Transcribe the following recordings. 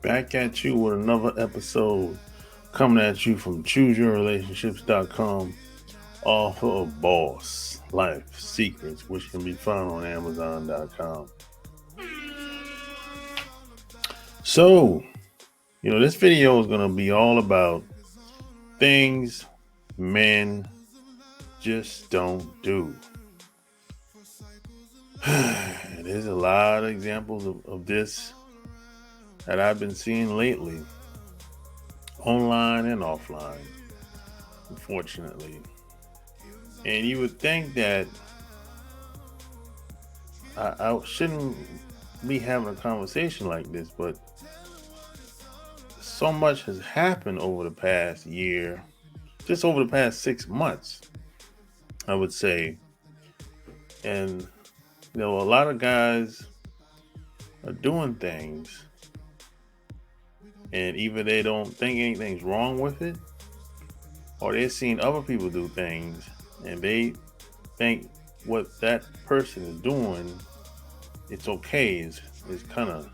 Back at you with another episode coming at you from chooseyourrelationships.com, author of Boss Life Secrets, which can be found on amazon.com. So, this video is going to be all about things men just don't do. There's a lot of examples of this that I've been seeing lately, online and offline, unfortunately. And you would think that I shouldn't be having a conversation like this, but so much has happened over the past year, just over the past 6 months, I would say. And a lot of guys are doing things, and either they don't think anything's wrong with it, or they're seeing other people do things, and they think what that person is doing, it's okay, is kind of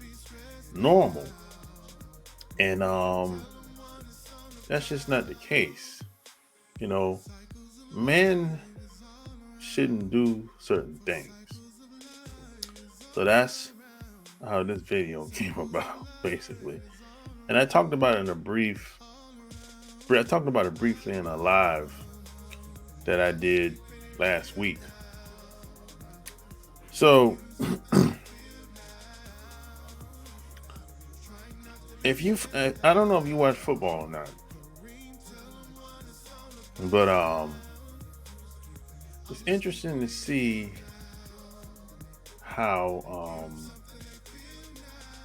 normal. And that's just not the case. Men shouldn't do certain things. So that's how this video came about, basically. And I talked about it briefly in a live that I did last week. So I don't know if you watch football or not, but it's interesting to see how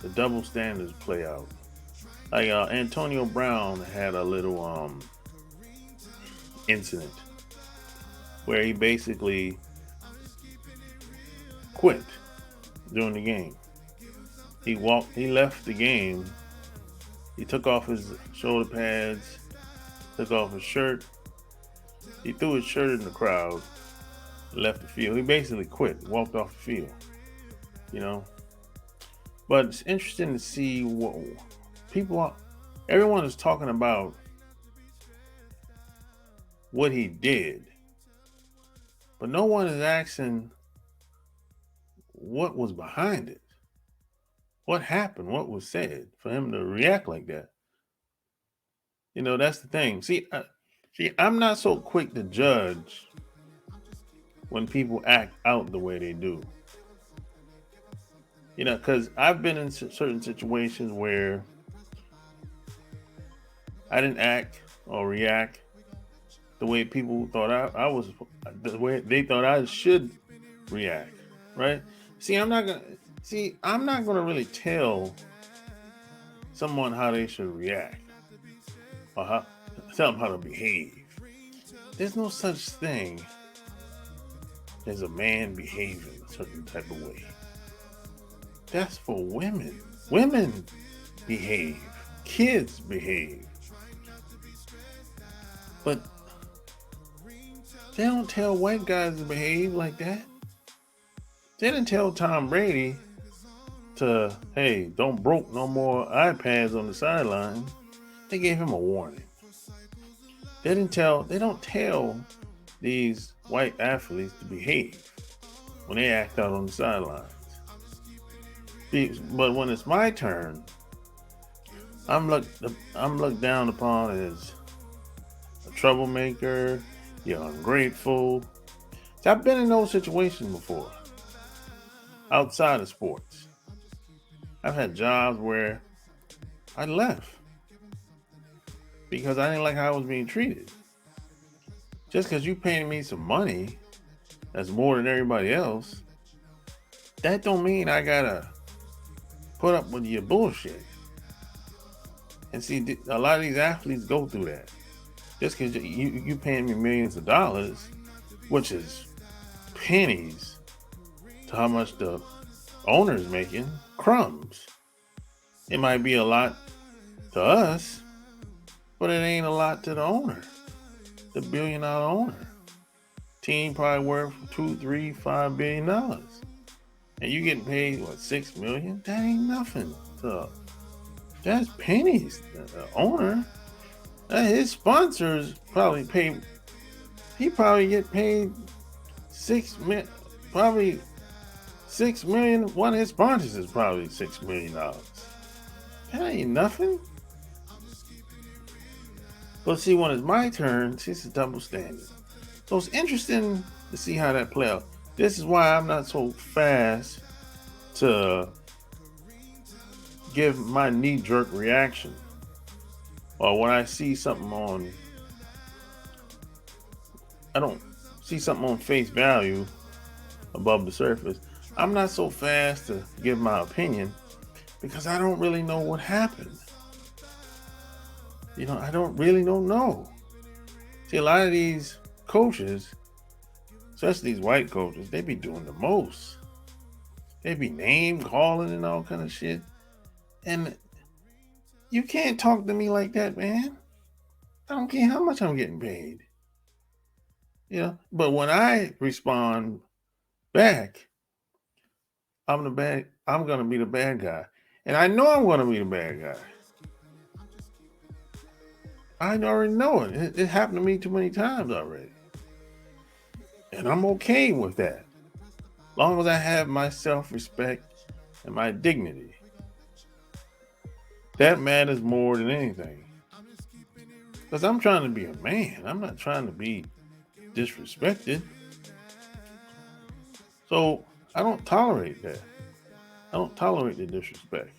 the double standards play out. Like Antonio Brown had a little incident where he basically quit during the game. He left the game. He took off his shoulder pads, took off his shirt. He threw his shirt in the crowd, left the field. He basically quit, walked off the field, But it's interesting to see what everyone is talking about what he did, but no one is asking what was behind it. What happened? What was said for him to react like that? That's the thing. See, I'm not so quick to judge when people act out the way they do. Because I've been in certain situations where I didn't act or react the way people thought I was, the way they thought I should react, right? I'm not gonna really tell someone how they should react or tell them how to behave. There's no such thing as a man behaving a certain type of way. That's for women. Women behave. Kids behave. But they don't tell white guys to behave like that. They didn't tell Tom Brady to, hey, don't broke no more iPads on the sideline. They gave him a warning. They don't tell these white athletes to behave when they act out on the sidelines. But when it's my turn, I'm looked down upon as a troublemaker. You're ungrateful. See, I've been in those situations before, outside of sports. I've had jobs where I left because I didn't like how I was being treated. Just because you paying me some money that's more than everybody else, that don't mean I gotta put up with your bullshit. And see, a lot of these athletes go through that. Just because you paying me millions of dollars, which is pennies to how much the owner's making, crumbs. It might be a lot to us, but it ain't a lot to the owner, the $1 billion owner. Team probably worth $2, $3, $5 billion. And you getting paid, $6 million? That ain't nothing to That's pennies. The owner, his sponsors probably pay. He probably get paid 6 million, probably 6 million. One of his sponsors is probably $6 million. That ain't nothing. But see, when it's my turn, it's a double standard. So it's interesting to see how that play out. This is why I'm not so fast to give my knee-jerk reaction. Or when I see something on, I don't see something on face value above the surface. I'm not so fast to give my opinion because I don't really know what happened. I don't know. See, a lot of these coaches, especially these white coaches, they be doing the most. They be name calling and all kind of shit. And you can't talk to me like that, man. I don't care how much I'm getting paid. But when I respond back, I'm gonna be the bad guy. And I know I'm gonna be the bad guy. I already know it. It happened to me too many times already. And I'm okay with that. As long as I have my self-respect and my dignity. That matters more than anything. Because I'm trying to be a man. I'm not trying to be disrespected. So I don't tolerate that. I don't tolerate the disrespect.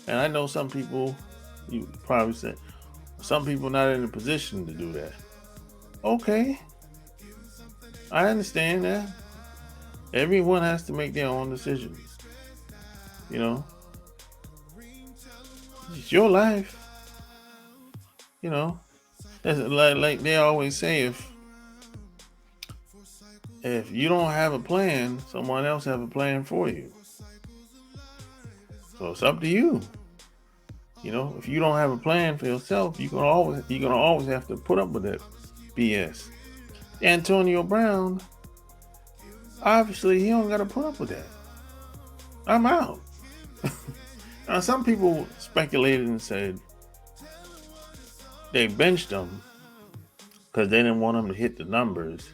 And I know some people, you probably said, some people not in a position to do that. Okay. I understand that. Everyone has to make their own decisions. It's your life. That's like they always say, if you don't have a plan, someone else have a plan for you. So it's up to you. If you don't have a plan for yourself, you're gonna always have to put up with that BS. Antonio Brown, obviously he don't gotta put up with that. I'm out. Now some people speculated and said they benched him because they didn't want him to hit the numbers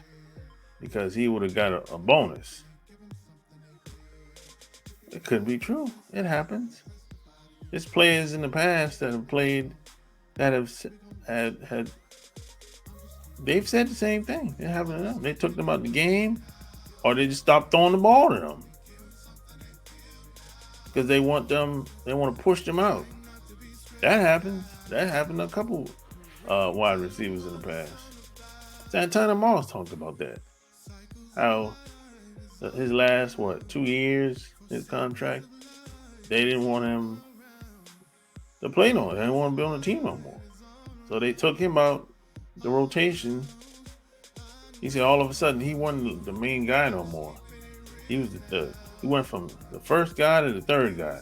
because he would have got a bonus. It could be true. It happens. There's players in the past that have played that have had they've said the same thing. It happened to them. They took them out the game, or they just stopped throwing the ball to them because they want to push them out. That happens. That happened to a couple wide receivers in the past. Santana Moss talked about that. How his last 2 years, his contract, they didn't want him to play no more. They didn't want to be on the team no more. So they took him out the rotation. He said all of a sudden he wasn't the main guy no more. He was he went from the first guy to the third guy.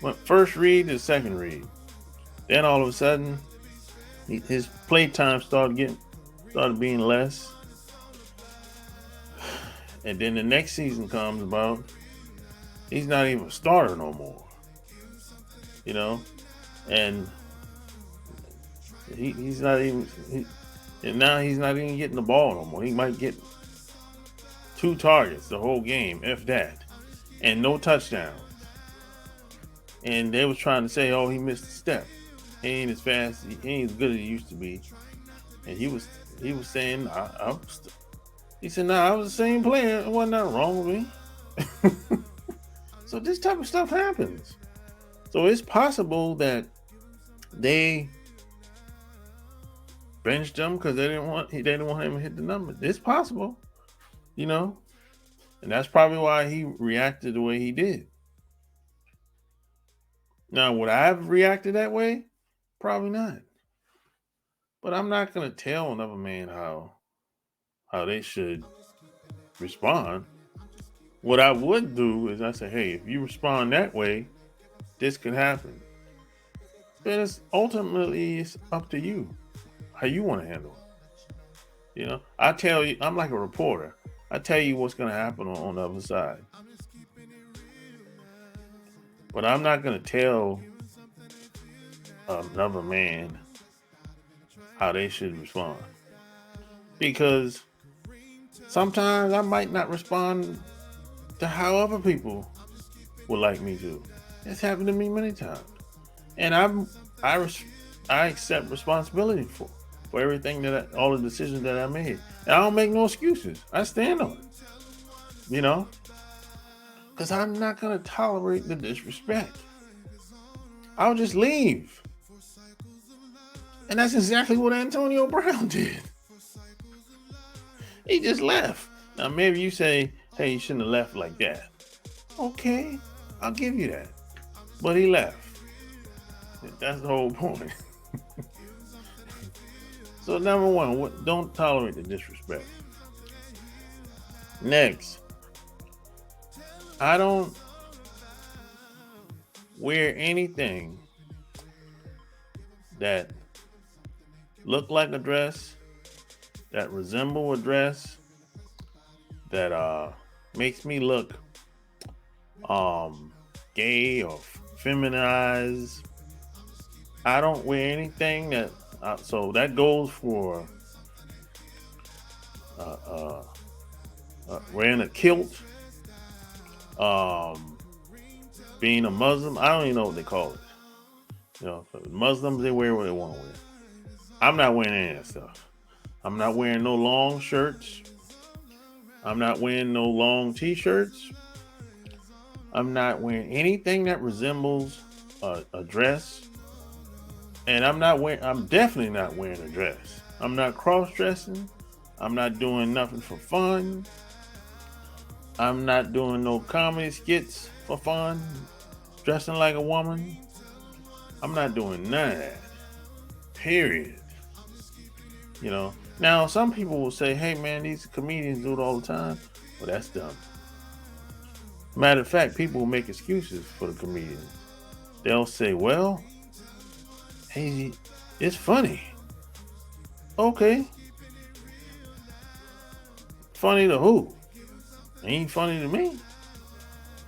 Went first read to second read. Then all of a sudden his play time started being less. And then the next season comes about, he's not even a starter no more. And he's not even and now he's not even getting the ball no more. He might get 2 targets the whole game, if that, and no touchdowns. And they was trying to say, oh, he missed a step. He ain't as fast. He ain't as good as he used to be. And he was saying, he said, I was the same player. It wasn't nothing wrong with me. So this type of stuff happens. So it's possible that they benched him because they didn't want him to hit the number. It's possible, and that's probably why he reacted the way he did. Now, would I have reacted that way? Probably not. But I'm not gonna tell another man how they should respond. What I would do is I say, hey, if you respond that way, this could happen. Then it's up to you how you want to handle it. I tell you, I'm like a reporter. I tell you what's going to happen on the other side. But I'm not going to tell another man how they should respond. Because sometimes I might not respond to how other people would like me to. It's happened to me many times. And I res- I accept responsibility for everything all the decisions that I made. And I don't make no excuses. I stand on it, you know, because I'm not gonna tolerate the disrespect. I'll just leave, and that's exactly what Antonio Brown did. He just left. Now maybe you say, "Hey, you shouldn't have left like that." Okay, I'll give you that, but he left. That's the whole point. So number one, don't tolerate the disrespect. Next, I don't wear anything that look like a dress, that resemble a dress, that makes me look gay or feminized. I don't wear anything that so that goes for uh, uh, wearing a kilt, being a Muslim. I don't even know what they call it. You know, Muslims, they wear what they want to wear. I'm not wearing any of that stuff. I'm not wearing no long shirts. I'm not wearing no long t-shirts. I'm not wearing anything that resembles a dress. And I'm definitely not wearing a dress. I'm not cross-dressing. I'm not doing nothing for fun. I'm not doing no comedy skits for fun, dressing like a woman. I'm not doing none of that. Period. You know. Now, some people will say, "Hey, man, these comedians do it all the time." Well, that's dumb. Matter of fact, people will make excuses for the comedians. They'll say, "Well, hey, it's funny." Okay, funny to who? Ain't funny to me.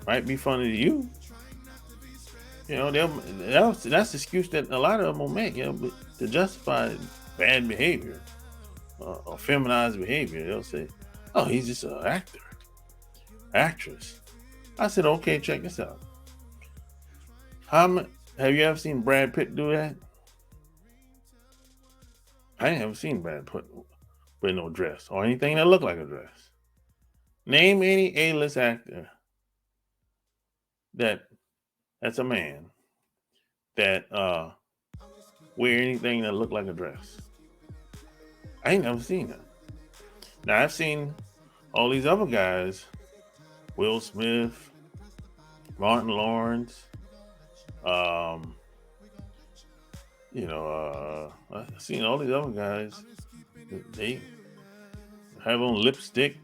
Might be funny to you. You know, that's the excuse that a lot of them will make. You know, to justify bad behavior or feminized behavior. They'll say, "Oh, he's just an actor, actress." I said, "Okay, check this out. Have you ever seen Brad Pitt do that?" I ain't ever seen Brad Pitt with no dress or anything that looked like a dress. Name any A-list actor that's a man that wear anything that look like a dress. I ain't never seen that. Now I've seen all these other guys, Will Smith, Martin Lawrence, um, I've seen all these other guys. They have on lipstick,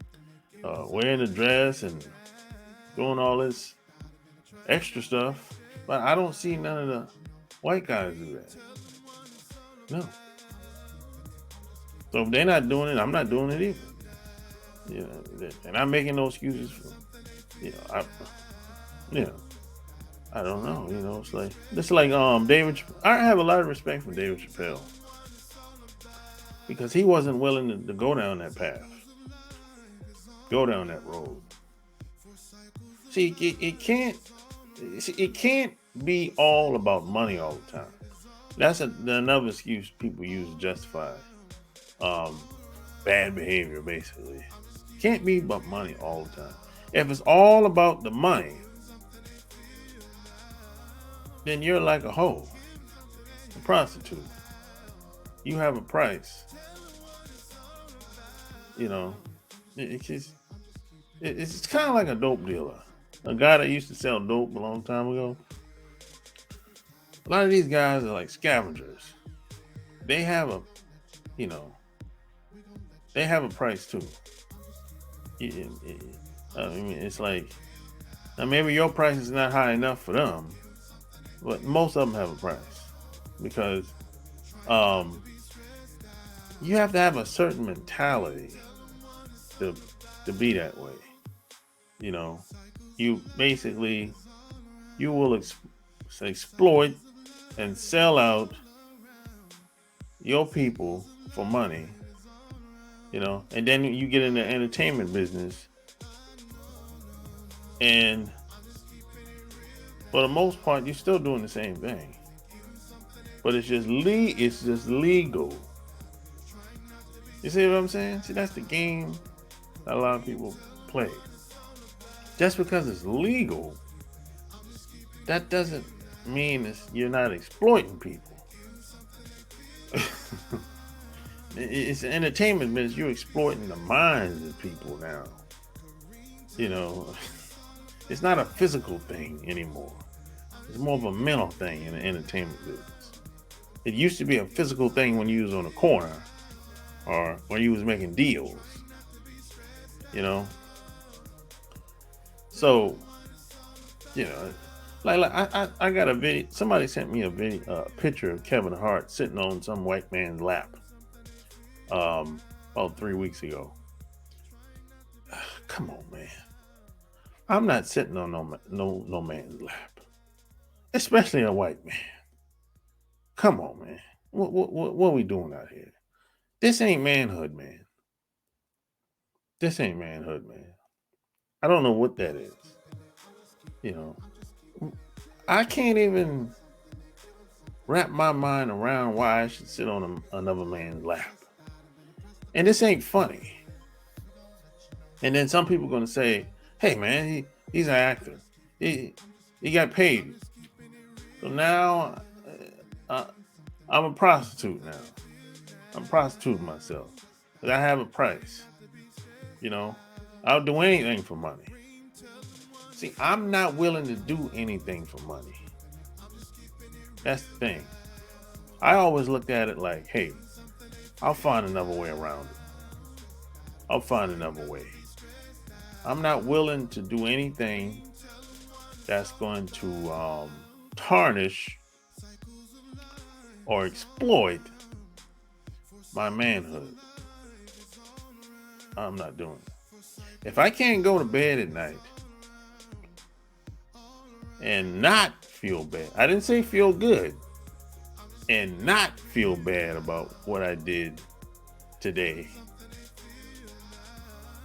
wearing a dress, and doing all this extra stuff. But I don't see none of the white guys do that. No. So if they're not doing it, I'm not doing it either. You know, and I'm making no excuses for, you know, I don't know. You know, it's like David. I have a lot of respect for David Chappelle because he wasn't willing to go down that path, go down that road. See, it can't be all about money all the time. That's another excuse people use to justify um, bad behavior. Basically, can't be about money all the time. If it's all about the money, then you're like a hoe, a prostitute. You have a price. You know, it's kind of like a dope dealer. A guy that used to sell dope a long time ago. A lot of these guys are like scavengers. They have a, you know, they have a price too. I mean, it's like, now maybe your price is not high enough for them, but most of them have a price because you have to have a certain mentality to be that way. You know, you basically you will exploit and sell out your people for money, and then you get in the entertainment business, and for the most part, you're still doing the same thing, but it's just legal. You see what I'm saying? See, that's the game that a lot of people play. Just because it's legal, that doesn't mean you're not exploiting people. It's an entertainment business. You're exploiting the minds of people now. It's not a physical thing anymore. It's more of a mental thing in the entertainment business. It used to be a physical thing when you was on the corner or when you was making deals. So, I got a video. Somebody sent me a picture of Kevin Hart sitting on some white man's lap. About 3 weeks ago. Come on, man. I'm not sitting on no man's lap, especially a white man. Come on, man. What are we doing out here? This ain't manhood, man. This ain't manhood, man. I don't know what that is. I can't even wrap my mind around why I should sit on another man's lap. And this ain't funny. And then some people are going to say, hey, man, he's an actor. He got paid. So now I'm a prostitute now. I'm prostituting myself. But I have a price. I'll do anything for money. See, I'm not willing to do anything for money. That's the thing. I always looked at it like, hey, I'll find another way around it. I'll find another way. I'm not willing to do anything that's going to tarnish or exploit my manhood. I'm not doing it. If I can't go to bed at night and not feel bad, I didn't say feel good, and not feel bad about what I did today,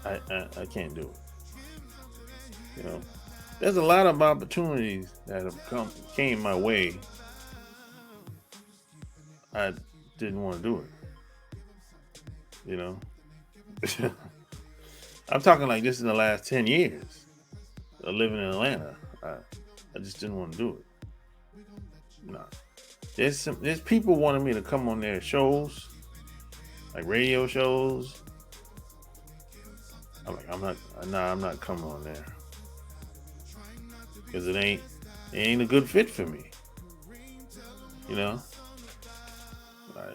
I can't do it. There's a lot of opportunities that have came my way. I didn't want to do it. I'm talking like this in the last 10 years of living in Atlanta. I just didn't want to do it. No. There's people wanting me to come on their shows, like radio shows. I'm like, I'm not coming on there. Because it ain't a good fit for me.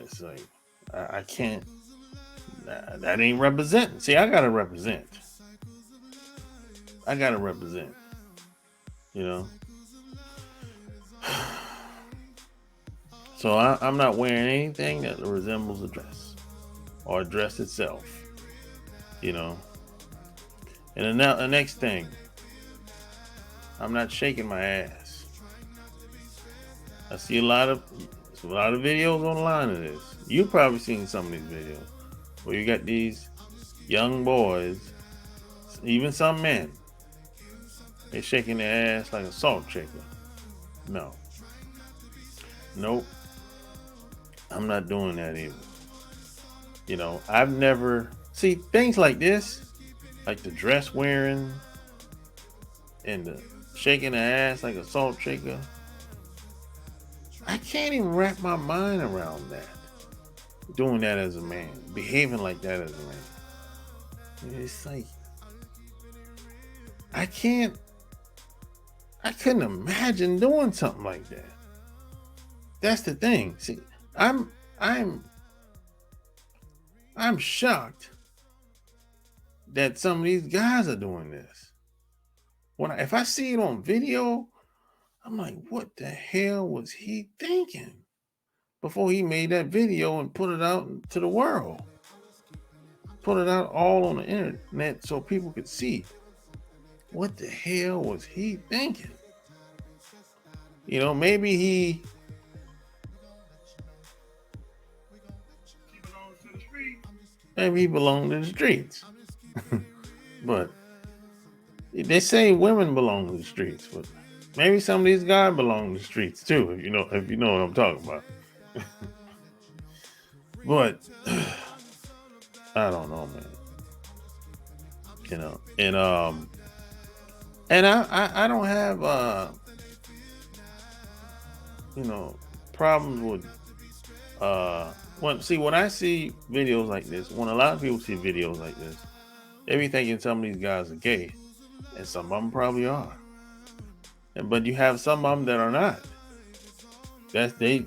It's like, I can't, that ain't representing. See, I gotta represent. So I'm not wearing anything that resembles a dress or a dress itself. And the next thing, I'm not shaking my ass. I see a lot of videos online of this. You've probably seen some of these videos where you got these young boys, even some men, they're shaking their ass like a salt shaker. No. Nope. I'm not doing that either. I've never see things like this, like the dress wearing and the shaking the ass like a salt shaker. I can't even wrap my mind around that. Doing that as a man, behaving like that as a man. It's like I couldn't imagine doing something like that. That's the thing. See, I'm shocked that some of these guys are doing this. If I see it on video, I'm like, what the hell was he thinking before he made that video and put it out to the world? Put it out all on the internet so people could see. What the hell was he thinking? Maybe he Maybe he belonged to the streets. But they say women belong to the streets, but maybe some of these guys belong to the streets too, if you know what I'm talking about. But I don't know, man. You know, and I don't have you know, problems with when I see videos like this, when a lot of people see videos like this, they be thinking some of these guys are gay, and some of them probably are. But you have some of them that are not. They're just they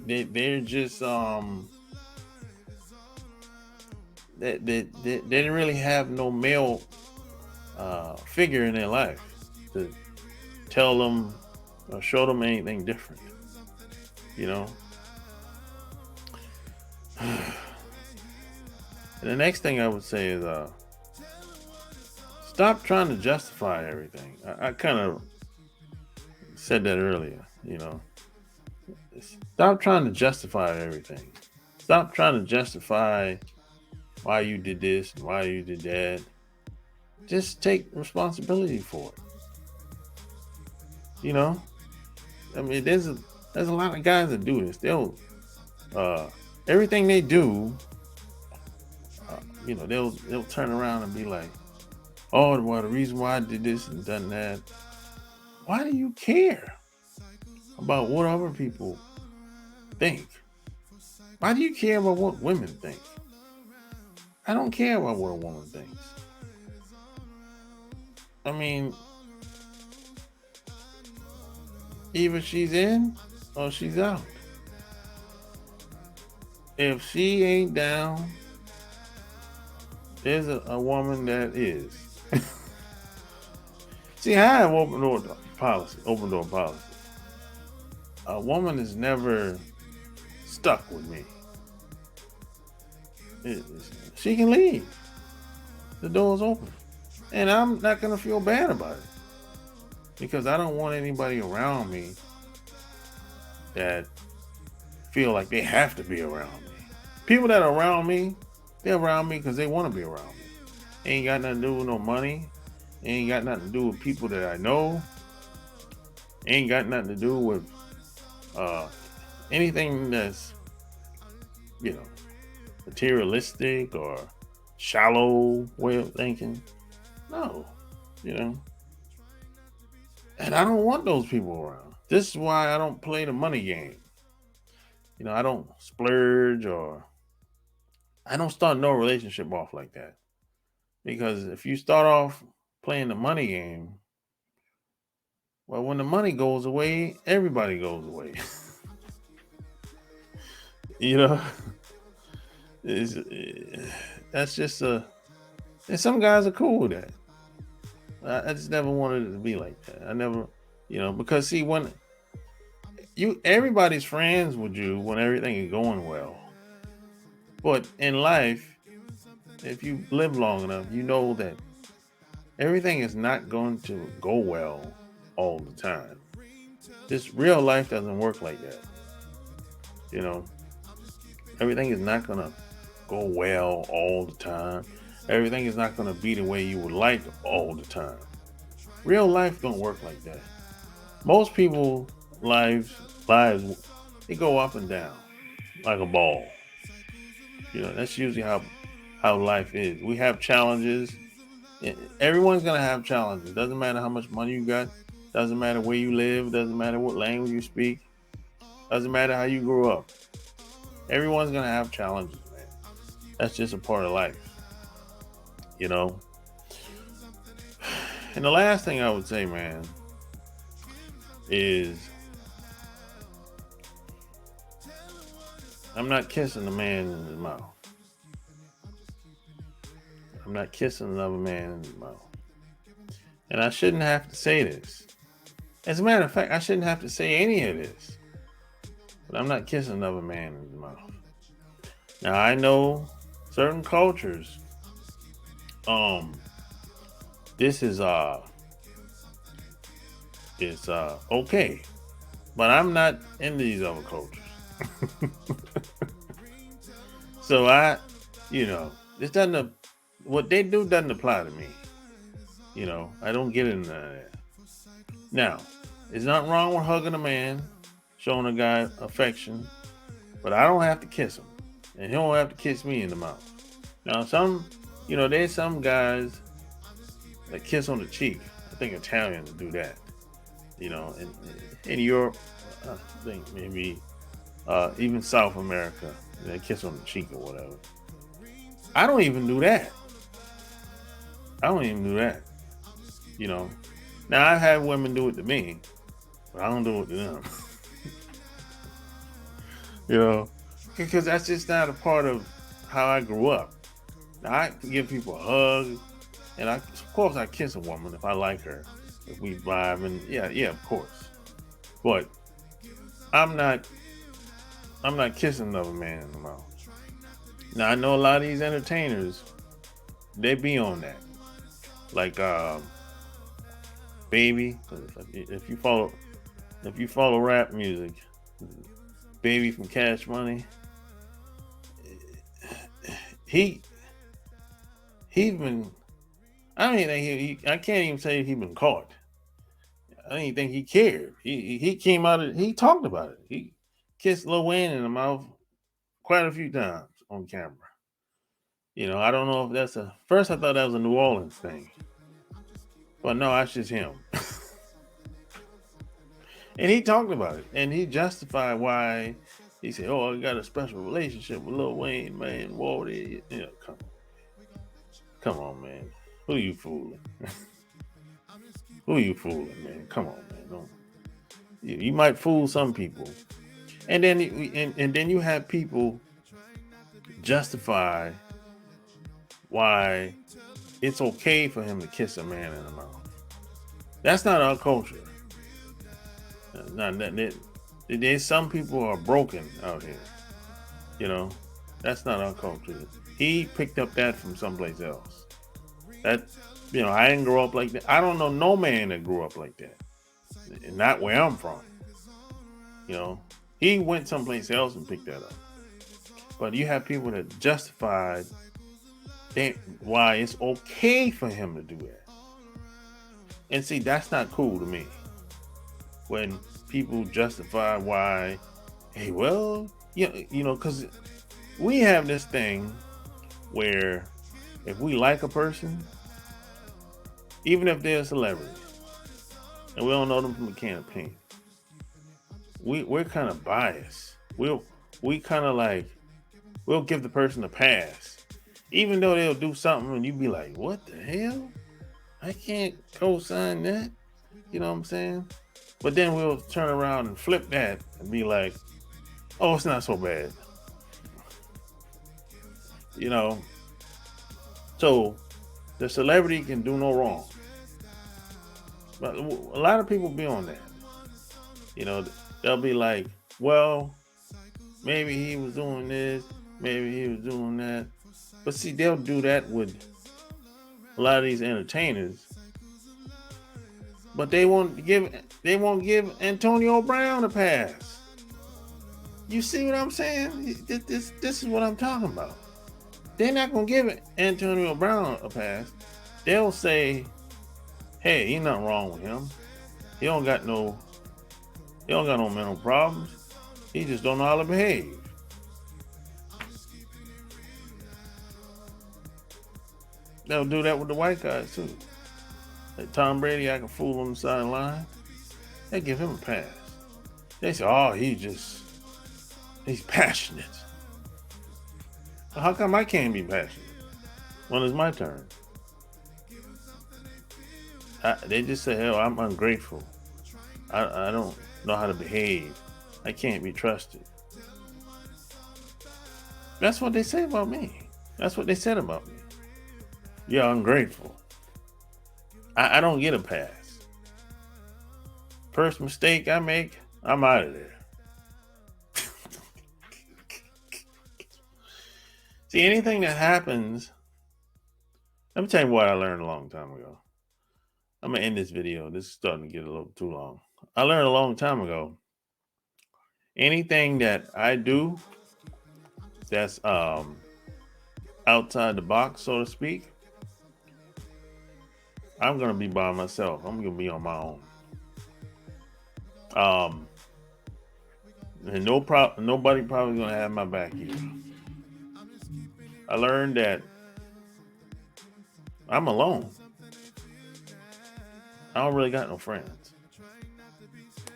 didn't really have no male figure in their life to tell them or show them anything different. You know. And the next thing I would say is stop trying to justify everything. I kind of said that earlier. Stop trying to justify everything. Stop trying to justify why you did this and why you did that. Just take responsibility for it. I mean, there's a lot of guys that do this. They'll everything they do, they'll turn around and be like, "Oh, well, the reason why I did this and done that." Why do you care about what other people think? Why do you care about what women think? I don't care about what a woman thinks. I mean, either she's in or she's out. If she ain't down, there's a woman that is. See, I have open door policy. A woman is never stuck with me. She can leave. The door's open. And I'm not going to feel bad about it. Because I don't want anybody around me that feel like they have to be around me. People that are around me, they're around me because they want to be around me. Ain't got nothing to do with no money. Ain't got nothing to do with people that I know. Ain't got nothing to do with anything that's, materialistic or shallow way of thinking. No, And I don't want those people around. This is why I don't play the money game. I don't splurge or I don't start no relationship off like that. Because if you start off playing the money game, well, when the money goes away, everybody goes away. It's, that's just and some guys are cool with that. I just never wanted it to be like that. I never, because see, when everybody's friends with you when everything is going well, but in life, if you live long enough, you know that everything is not going to go well all the time. This real life doesn't work like that. Everything is not going to go well all the time. Everything is not going to be the way you would like all the time. Real life don't work like that. Most people lives they go up and down like a ball. That's usually how life is. We have challenges. Everyone's gonna have challenges. Doesn't matter how much money you got. Doesn't matter where you live. Doesn't matter what language you speak. Doesn't matter how you grew up. Everyone's gonna have challenges, man. That's just a part of life. And the last thing I would say, man, is I'm not kissing a man in his mouth. I'm not kissing another man in his mouth. And I shouldn't have to say this. As a matter of fact, I shouldn't have to say any of this. But I'm not kissing another man in his mouth. Now, I know certain cultures, this is it's okay. But I'm not in these other cultures. So this doesn't, what they do doesn't apply to me. I don't get into that. Now, there's nothing wrong with hugging a man, showing a guy affection, but I don't have to kiss him, and he don't have to kiss me in the mouth. Now, there's some guys that kiss on the cheek. I think Italians do that. In Europe, I think maybe even South America, they kiss on the cheek or whatever. I don't even do that. I don't even do that. You know. Now I've had women do it to me, but I don't do it to them. Because that's just not a part of how I grew up. Now, I give people a hug, and of course I kiss a woman if I like her, if we vibe, and yeah, of course. But I'm not kissing another man in the mouth. Now I know a lot of these entertainers, they be on that, like Baby. If you follow rap music, Baby from Cash Money, he's been. I don't even think I can't even say he been caught. I don't even think he cared. He came out. He talked about it. He kissed Lil Wayne in the mouth quite a few times on camera. I don't know if that's first I thought that was a New Orleans thing. But no, that's just him. And he talked about it. And he justified why he said, "Oh, I got a special relationship with Lil Wayne, man. Whoa, come on, man. Who you fooling? Who you fooling, man? Come on, man. Don't, you might fool some people." And then you have people justify why it's okay for him to kiss a man in the mouth. That's not our culture. There's some people are broken out here. That's not our culture. He picked up that from someplace else. I didn't grow up like that. I don't know no man that grew up like that. Not where I'm from. He went someplace else and picked that up. But you have people that justified why it's okay for him to do that. And see, that's not cool to me. When people justify why, hey, well, because we have this thing where if we like a person, even if they're a celebrity, and we don't know them from a can of paint, we're kind of biased. We kind of like, we'll give the person a pass, even though they'll do something and you be like, what the hell? I can't co-sign that. You know what I'm saying? But then we'll turn around and flip that and be like, oh, it's not so bad. So the celebrity can do no wrong. But a lot of people be on that. They'll be like, well, maybe he was doing this, maybe he was doing that. But see, they'll do that with a lot of these entertainers. But they won't give Antonio Brown a pass. You see what I'm saying? This is what I'm talking about. They're not gonna give Antonio Brown a pass. They'll say, hey, ain't nothing wrong with him. He don't got no mental problems. He just don't know how to behave. They'll do that with the white guys too. Like Tom Brady, I can fool on the sideline. They give him a pass. They say, oh, he's passionate. Well, how come I can't be passionate when it's my turn? They just say, hell, I'm ungrateful. I don't know how to behave. I can't be trusted. That's what they say about me. That's what they said about me. You're ungrateful. I don't get a pass. First mistake I make, I'm out of there. See, anything that happens, let me tell you what I learned a long time ago. I'm going to end this video. This is starting to get a little too long. I learned a long time ago, anything that I do that's outside the box, so to speak, I'm gonna be by myself. I'm gonna be on my own. And nobody probably gonna have my back either. I learned that I'm alone. I don't really got no friends.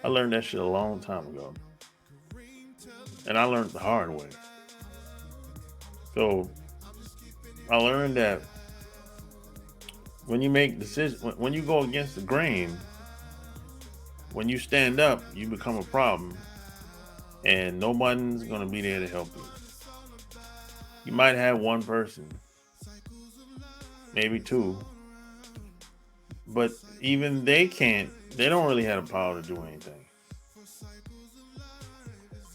I learned that shit a long time ago. And I learned the hard way. So I learned that when you make decisions, when you go against the grain, when you stand up, you become a problem, and nobody's gonna be there to help you. You might have one person, maybe two, but even they don't really have the power to do anything.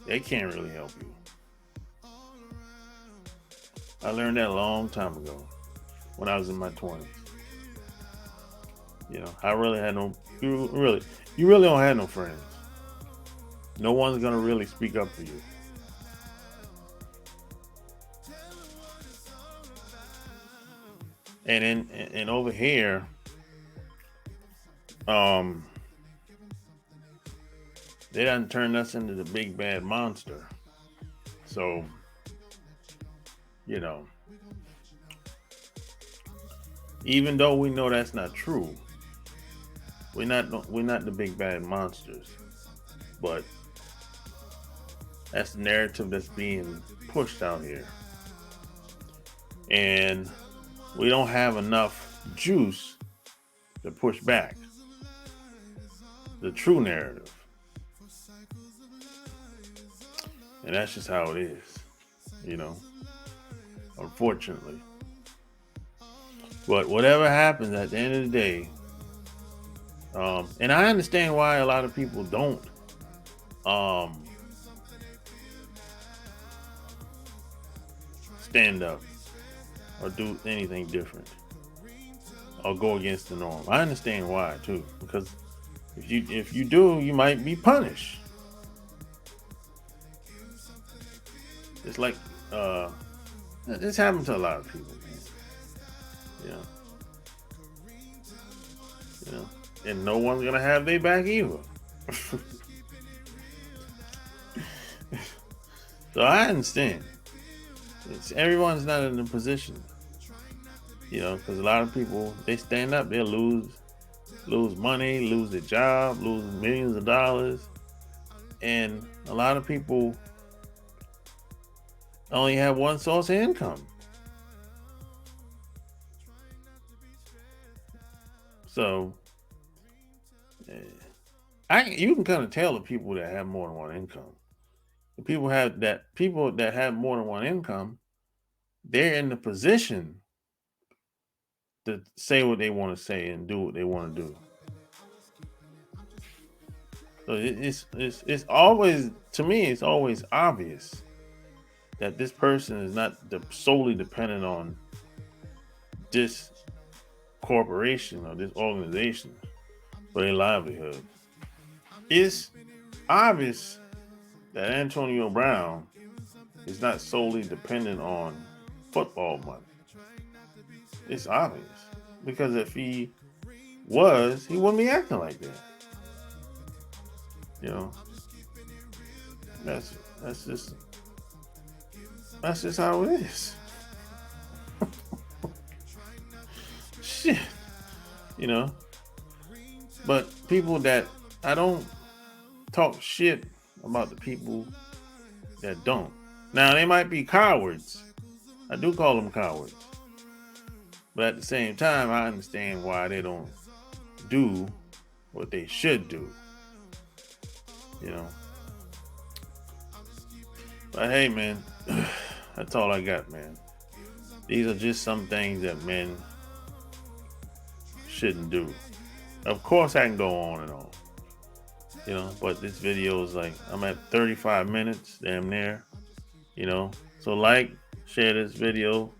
They can't really help you. I learned that a long time ago when I was in my 20s. You know, I really had you really don't have no friends. No one's gonna really speak up for you. And over here, they done turned us into the big bad monster. So, you know, even though we know that's not true, we're not the big bad monsters, but that's the narrative that's being pushed out here, and we don't have enough juice to push back the true narrative. And that's just how it is, you know, unfortunately. But whatever happens at the end of the day, and I understand why a lot of people don't stand up or do anything different or go against the norm. I understand why too, because if you do, you might be punished. It's like this happened to a lot of people, man. You know, and no one's gonna have their back either. So I understand. Everyone's not in a position, you know, because a lot of people, they stand up, they'll lose money, lose their job, lose millions of dollars, and a lot of people only have one source of income. So you can kind of tell the people that have more than one income. The people that have more than one income, they're in the position to say what they want to say and do what they want to do. So it's always, to me, it's always obvious that this person is not solely dependent on this corporation or this organization for their livelihood. It's obvious that Antonio Brown is not solely dependent on football money. It's obvious, because if he was, he wouldn't be acting like that. You know, that's just how it is. Shit, you know. But people that, I don't talk shit about the people that don't. Now, they might be cowards. I do call them cowards. But at the same time, I understand why they don't do what they should do. You know. But hey, man, that's all I got, man. These are just some things that men shouldn't do. Of course, I can go on and on. You know, but this video is like, I'm at 35 minutes, damn near. You know, so like, share this video.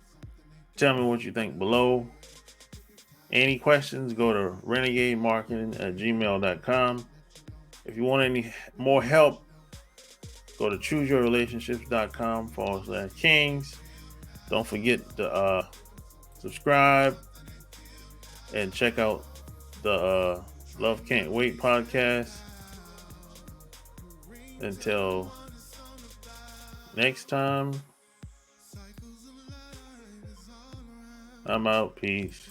Tell me what you think below. Any questions, go to renegademarketing@gmail.com. If you want any more help, go to chooseyourrelationships.com/kings. Don't forget to subscribe and check out the Love Can't Wait podcast. Until next time, I'm out. Peace.